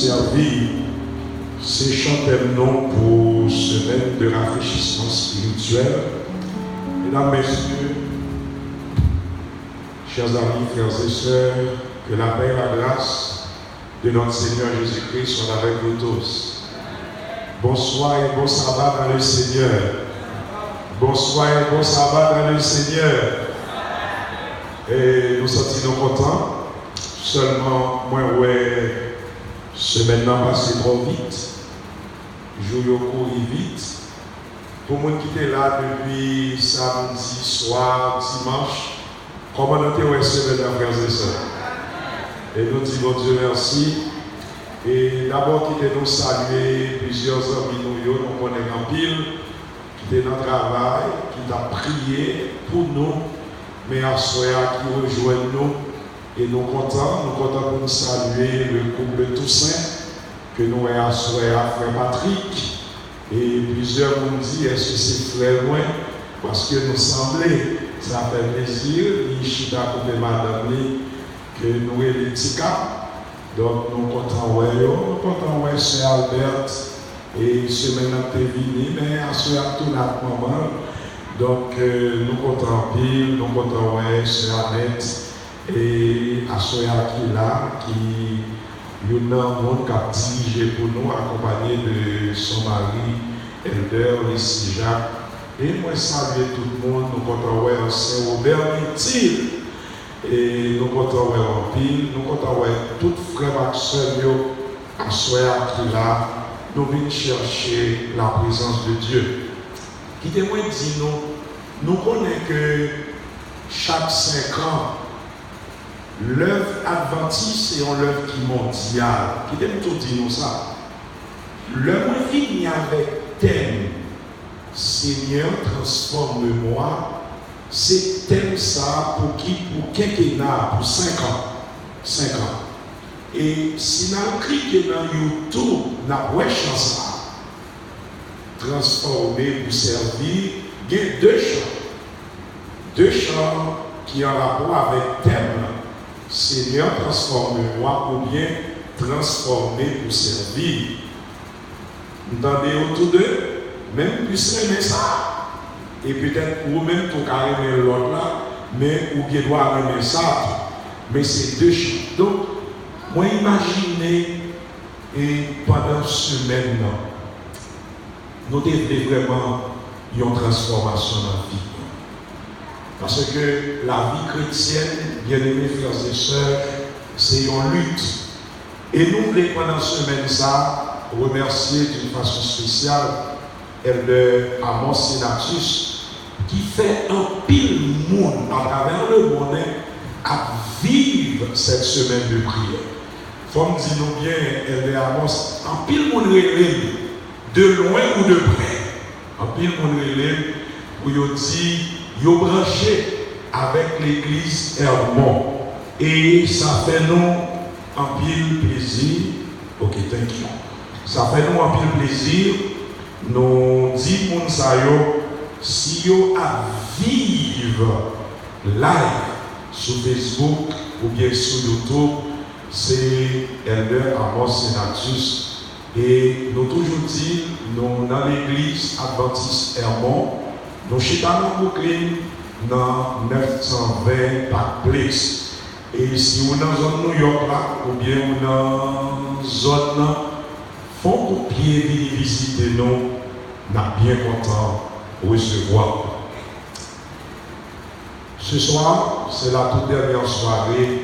servir, c'est chanter le nom pour semaine de rafraîchissement spirituel. Mesdames, Messieurs, chers amis, frères et sœurs, que la paix et la grâce de notre Seigneur Jésus-Christ soient avec vous tous. Bonsoir et bon sabbat dans le Seigneur. Bonsoir et bon sabbat dans le Seigneur. Et nous sommes contents. Seulement, moi, ouais, semaine n'a passé trop vite. Jour court vite. Pour moi qui était là depuis samedi soir, dimanche, comment nous avons semaine à frères et sœurs. Et nous disons Dieu merci. Et d'abord, qui nous saluer plusieurs amis nous connaissons en pile, qui étaient dans le travail, qui ont prié pour nous, mais à ceux qui rejoignent nous. Et nous comptons pour nous saluer le couple Toussaint, que nous avons à frère Patrick. Et plusieurs m'ont dit, est-ce que c'est frère loin? Parce que nous semblait, ça fait plaisir, il chita pour madame, que nous avons les petits cas. Donc nous comptons, ouais, c'est Albert, et semaine à venu, mais à ce moment. Donc nous comptons pile, nous comptons, ouais, c'est Annette. Et à ceux qui là, qui nous a dirigé pour nous, accompagné de son mari, Elder, Lucie Jacques. Et moi, saluer tout le monde, nous comptons ouais Saint-Robert Métil. Et nous comptons ouais Empile, nous comptons ouais tout frère et sœur, à ceux qui là, nous venons chercher la présence de Dieu. Qui témoigne dit nous connaissons que chaque 5 ans, l'œuvre adventiste est une œuvre qui est mondiale. Qui aime tout dire nous ça. Le moins fini avec thème Seigneur transforme-moi, c'est thème ça pour qui? Pour quinquennat, pour 5 ans. 5 ans. Et si nous cliquons dans YouTube, nous avons chance ça. Transformer pour servir, il y a 2 chants. 2 chants qui ont rapport avec thème. Seigneur, transforme-moi ou bien transformer pour servir. Vous entendez autour d'eux, même plus aimer ça. Et peut-être vous-même, vous carrément l'autre là, mais vous doit aimer ça. Mais c'est 2 choses. Donc, moi, imaginez, et pendant ce semaine, nous devons vraiment une transformation dans la vie. Parce que la vie chrétienne, bien-aimés frères et sœurs, c'est une lutte. Et nous voulons pendant cette semaine ça, remercier d'une façon spéciale Elder Amos Senatus, qui fait un pile monde à travers le monde à vivre cette semaine de prière. Faut me dire nous bien, Elder Amos, un pile monde relève, de loin ou de près. Un pile monde relève, où il dit, yo branché avec l'église Hermon. Et ça fait nous un pile plaisir. Ok, thank you. Ça fait nous un pile plaisir. Nous disons si yo à vivre live sur Facebook ou bien sur YouTube, c'est Elder Amos Senatus. Et nous toujours dit, nous dans l'église adventiste Hermon, nous sommes dans Brooklyn, dans 920 Park Place. Et si vous êtes dans la zone New York là, ou bien vous êtes dans la zone, il faut que vous puissiez visiter nous, nous sommes bien contents de recevoir. Ce soir, c'est la toute dernière soirée.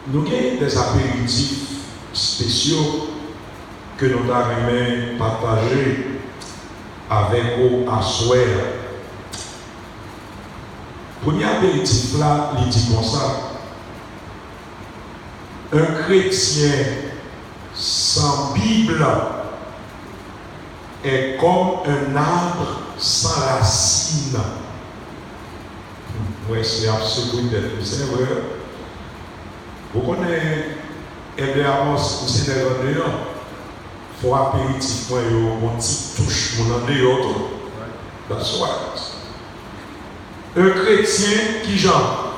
Nous avons des apéritifs spéciaux que nous avons partagé avec vous à souhait. Premier apéritif là, il dit comme ça. Un chrétien sans Bible est comme un arbre sans racines. Oui, c'est absolument c'est vrai. Vous connaissez Elder Amos, c'est des dehors. Il faut apéritif, mon petit touche, mon dehors. That's right. Un chrétien qui genre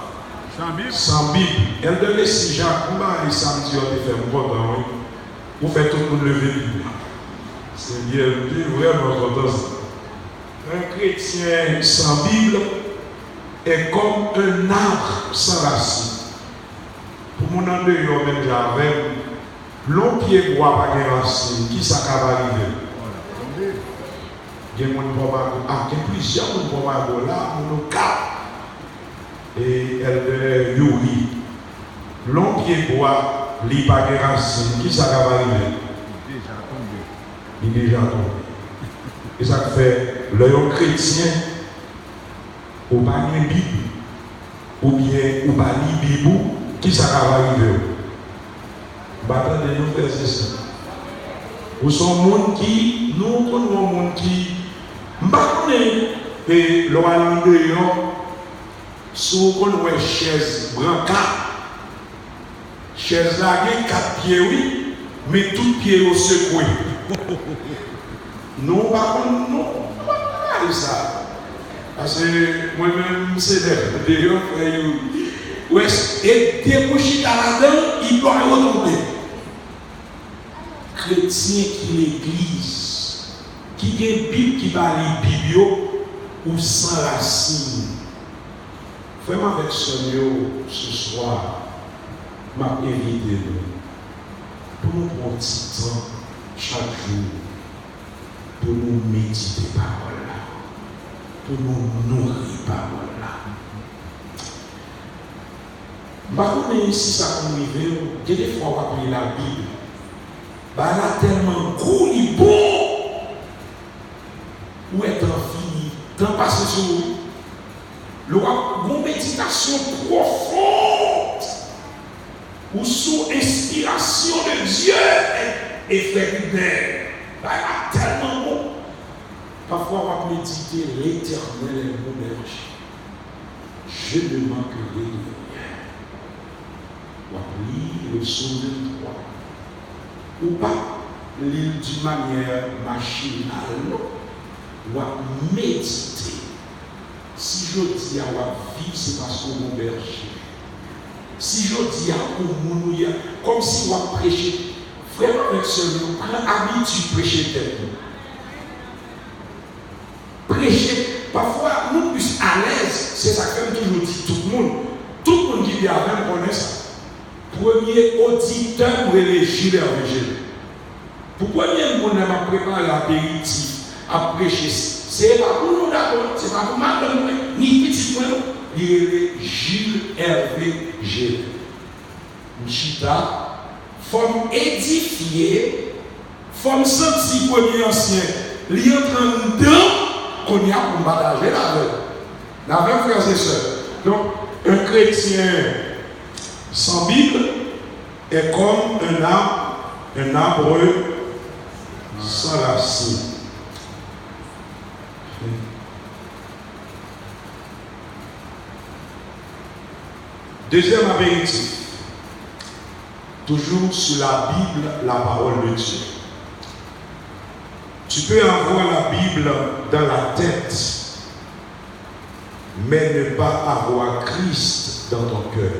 Sans Bible. Elle donne si Jacques, comment les samedis ont fait un content, oui. Vous faites tout le monde lever Bible. C'est bien, vraiment content ça. Un chrétien sans Bible est comme un arbre sans racine. Pour mon nom de yo, même j'avais long pied bois pas de racine, qui ça va arriver? Il y a plusieurs gens là, mon cas. Et elle de Yuri. Long pied bois, li pas de racine, qui ça va arriver? Il est déjà tombé. Et ça fait, le chrétien, ou pas de Bible, ou bien, ou pas de Bible, qui ça va arriver? Attendez, nous faisons ça. Nous sommes gens qui, nous connaissons gens qui, et l'on sous une chaise brancard, chaise là, il y a 4 pieds, oui, mais tout pied au secoué. Nous, par contre, nous, pas ça. Parce que moi-même, c'est d'ailleurs, et déboucher dans la dedans, il doit retomber. Chrétien qui l'église, qui a une Bible qui va les Bible ou sans racine. Vraiment avec ce soir, m'a invité pour nous prendre un petit temps chaque jour, pour nous méditer parole là, pour nous nourrir parole là. Par contre, si ça arrive, il y a des fois on va lire la Bible. Elle a tellement cool et bon. Où est fini? Tant passé sur nous. Une méditation profonde. Ou sous inspiration de Dieu et fait d'elle. Elle a tellement bon. Parfois on va méditer l'Éternel est mon berger. Je ne manquerai de rien. On va lire le psaume 23. Ou pas lire d'une manière machinale, ou à méditer. Si je dis à vivre, c'est parce qu'on est berger. Si je dis à on comme si on prêcher, vraiment avec ce mot, prends habitude de prêcher tête. Prêcher, parfois nous plus à l'aise, c'est ça que toujours dit tout le monde qui vient avec connaît ça. Premier auditeur pour élegir l'évangile. Pourquoi il monde a préparé l'apéritif à prêcher? C'est pas pour nous d'accord, c'est pas pour madame, ni petit point, il est Gilles Hervé G. Chita, forme édifiée, forme sentie premier ancien, il est en train de qu'on y a pour partager la même frères et sœurs. Donc, un chrétien sans Bible est comme un arbre sans racine. Deuxième apéritif, toujours sur la Bible, la parole de Dieu. Tu peux avoir la Bible dans la tête, mais ne pas avoir Christ dans ton cœur.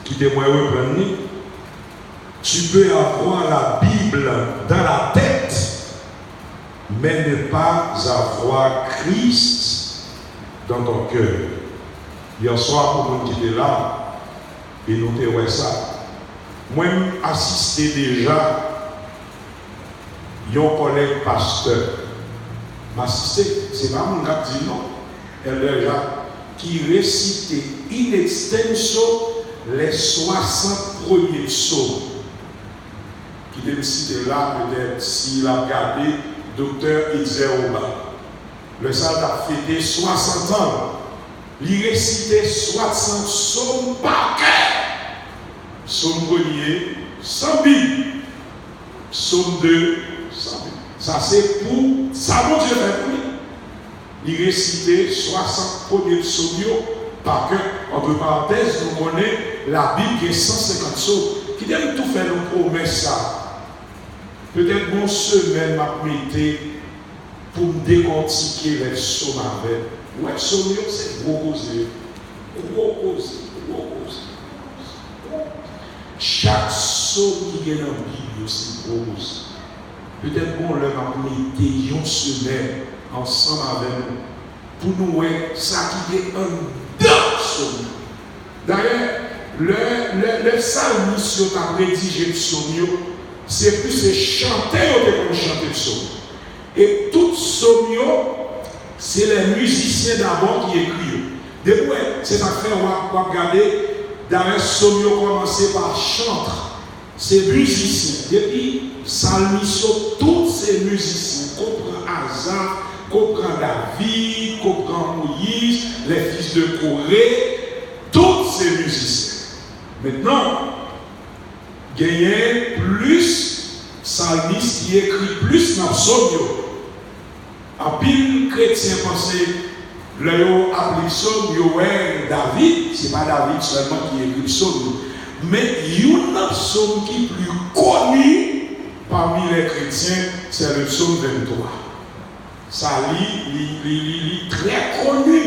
Quittez-moi reprendre. Tu peux avoir la Bible dans la tête, mais ne pas avoir Christ dans ton cœur. Hier soir, pour nous qui étaient là, et nous avons ça. Moi, assisté déjà, un collègue pasteur. M'assister, c'est pas mon gars dit non. Elle déjà qui récitait in extenso les 60 premiers psaumes. Qui devait citer là, peut-être, s'il a regardé, docteur Itzéoba. Le salle a fêté 60 ans. Il récitait 60 psaumes par cœur. Psaume 1er, sans Bible. Psaume 2, sans Bible. Ça c'est pour, ça mon Dieu fait pour lui. Il récitait 60 premiers psaumes par cœur. Entre parenthèses, nous connaissons la Bible qui est 150 psaumes. Qui aime tout faire nos promesses ça. Peut-être mon semaine m'a metté pour me décortiquer les psaumes avec. Ouais, psaume, c'est gros causé. Gros causé. Chaque psaume qui est dans la Bible, c'est gros causé. Peut-être qu'on leur a mis une semaine ensemble avec nous pour nous voir ça qui est un psaume. D'ailleurs, le psalmiste qui a rédigé le psaume, c'est plus chanter que chanter le psaume. Et tout psaume, c'est les musiciens d'abord qui écrivent. Depuis, c'est ça fait, on va regarder, dans un psaume commencé par chantre. C'est musiciens. Depuis, psalmiste, tous ces musiciens, comprend Asaph, comprend David, comprend Moïse, les fils de Corée, tous ces musiciens. Maintenant, il y a plus psalmistes qui écrit plus dans le psaume. En pile chrétien pensait, le appelé psaume, David, ce n'est pas David seulement qui écrit le psaume, mais il y a un psaume qui est plus connu parmi les chrétiens, c'est le psaume 23. Ça lit très connu.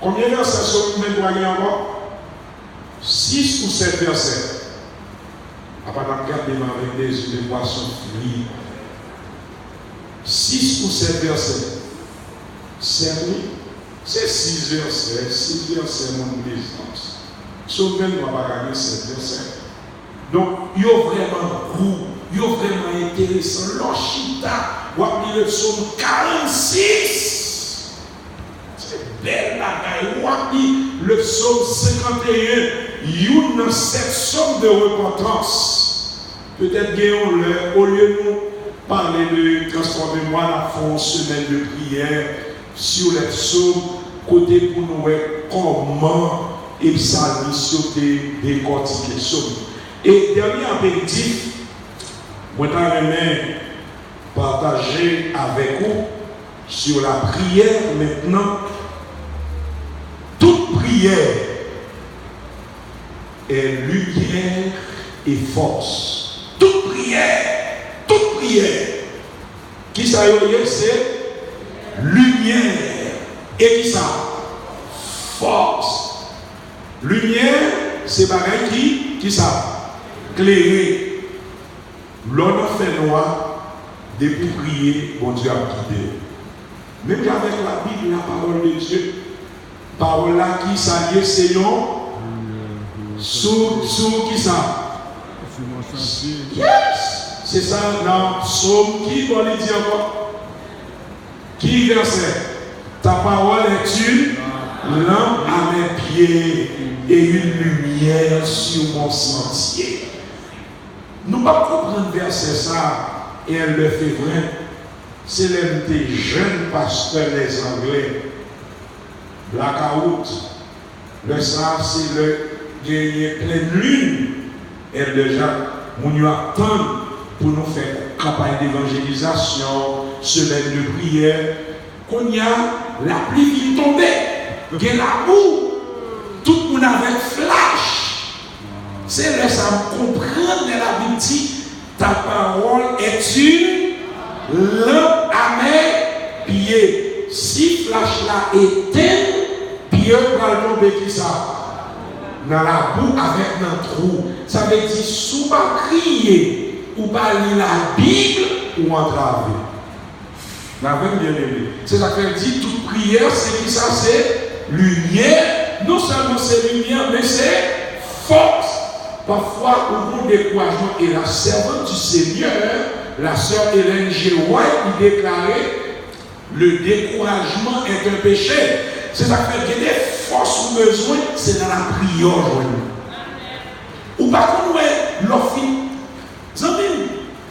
Combien de versets psaume 23 il y a encore? 6 ou 7 versets. Après, on regarde avec des yeux de poisson frit. 6 ou 7 versets. C'est 6 versets. 6 versets, mon présence. Sauf même, on va pas gagner 7 versets. Donc, il y a vraiment goût, il y a vraiment intéressant. L'Ochita, on va lire le psaume 46. C'est belle la gaille. On va lire le psaume 51. Il y a cette somme de repentance. Peut-être qu'au lieu de nous parler de transformer-moi la fonce semaine de prière sur les psaumes, côté pour nous voir comment et psalmiste décortiquer les psaumes. Et dernier apéritif, moi j'aimerais partager avec vous sur la prière maintenant. Toute prière est lumière et force. Toute prière, qui ça y est, c'est lumière et qui ça? Force. Lumière, c'est pareil qui ça? Clairer. L'on a fait noir depuis prier, bon Dieu a guidé. Même avec la Bible, la parole de Dieu, parole là qui s'allie, c'est non? Sous qui ça? Yes! C'est ça dans Psaume qui va lui dire quoi? Qui verset? Ta parole est une lampe à mes pieds et une lumière sur mon sentier. Nous ne pouvons pas comprendre verset ça et elle le fait vrai. C'est l'un des jeunes pasteurs les Anglais. Blackout. Le soir, c'est le gagner pleine lune. Et déjà, nous nous attendons pour nous faire campagne d'évangélisation, semaine de prière. Qu'on y a la pluie qui tombait, qu'il y a la boue, tout le monde avait flash. C'est là ça me comprendre de la Bible dit, ta parole est une lampe à mes pieds. Si flash là éteint, pied va tomber qui ça? Dans la boue avec un trou. Ça veut dire, sous pas crier ou pas lire la Bible ou entraver. La même bien aimé. C'est ça qu'elle dit, toute prière, c'est qui ça? C'est lumière. Non seulement c'est lumière, mais c'est force. Parfois, au bout du découragement, et la servante du Seigneur, la sœur Hélène G. White, il déclarait, le découragement est un péché. C'est ça que fait des forces ou besoin, c'est dans la prière. Ou pas qu'on ait l'offre.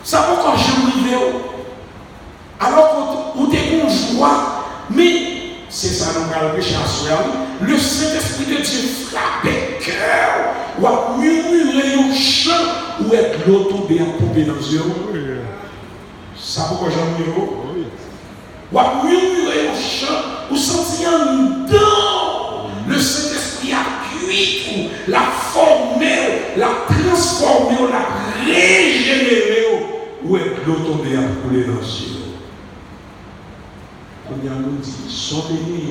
Ça va quand je me alors qu'on est en joie, mais c'est ça nous va le péché à soi. Le Saint-Esprit de Dieu frappe le cœur, ou à murmurer au chant, ou être l'autre bien pompé dans les yeux. Ça pourquoi j'en ai ou à murmurer au chant, ou sentir en dedans le Saint-Esprit a cuit, la former, la transformer, la régénérer, ou être l'autre bien coulé dans les yeux. bien nous dit, sois béni